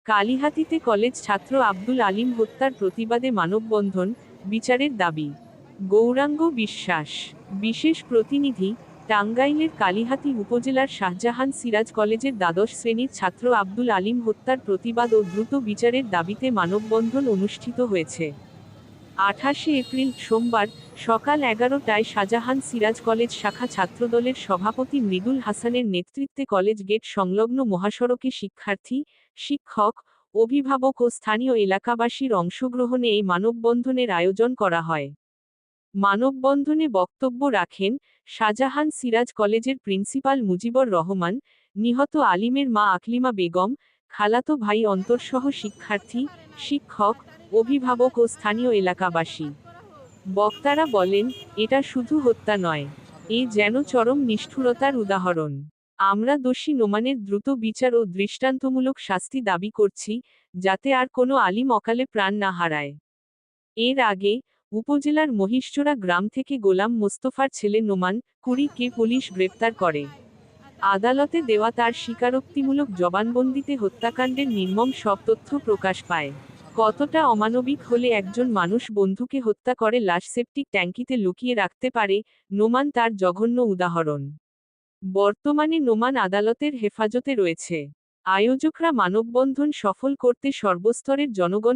কালিহাতীতে college ছাত্র আব্দুল আলিম হত্যার প্রতিবাদে মানববন্ধন, বিচারের দাবি। গৌরাঙ্গ বিশ্বাস, বিশেষ প্রতিনিধি, টাঙ্গাইলের কালিহাতী উপজেলার শাহজাহান সিরাজ কলেজের দ্বাদশ শ্রেণীর ছাত্র আব্দুল আলিম হত্যার প্রতিবাদ ও দ্রুত বিচারের দাবিতে মানববন্ধন অনুষ্ঠিত হয়েছে। 28শে এপ্রিল সোমবার সকাল 11টায় শাহজাহান সিরাজ কলেজ শাখা ছাত্রদলের সভাপতি মৃদুল হাসানের নেতৃত্বে কলেজ গেট সংলগ্ন মহাসড়কে শিক্ষার্থী, শিক্ষক, অভিভাবক ও স্থানীয় এলাকাবাসীর অংশগ্রহণে এই মানববন্ধনের আয়োজন করা হয়। মানববন্ধনে বক্তব্য রাখেন শাহজাহান সিরাজ কলেজের প্রিন্সিপাল মুজিবুর রহমান, নিহত আলিমের মা আকলিমা বেগম, খালাতো ভাই অন্তরসহ শিক্ষার্থী, শিক্ষক, অভিভাবক ও স্থানীয় এলাকাবাসী। বক্তারা বলেন, এটা শুধু হত্যা নয়, এ যেন চরম নিষ্ঠুরতার উদাহরণ। আমরা দোষী নোমানের দ্রুত বিচার ও দৃষ্টান্তমূলক শাস্তি দাবি করছি, যাতে আর কোনো আলিম অকালে প্রাণ না হারায়। এর আগে উপজেলার মহিষচোরা গ্রাম থেকে গোলাম মোস্তফার ছেলে নোমান, 20কে পুলিশ গ্রেপ্তার করে। আদালতে দেওয়া তার স্বীকারোক্তিমূলক জবানবন্দিতে হত্যাকাণ্ডের নির্মম সব তথ্য প্রকাশ পায়। কতটা অমানবিক হলে একজন মানুষ বন্ধুকে হত্যা করে লাশ সেপটিক ট্যাঙ্কিতে লুকিয়ে রাখতে পারে, নোমান তার জঘন্য উদাহরণ। বর্তমানে নোমান আদালতের হেফাজতে রয়েছে। আয়োজকরা মানববন্ধন সফল করতে সর্বস্তরের জনগণ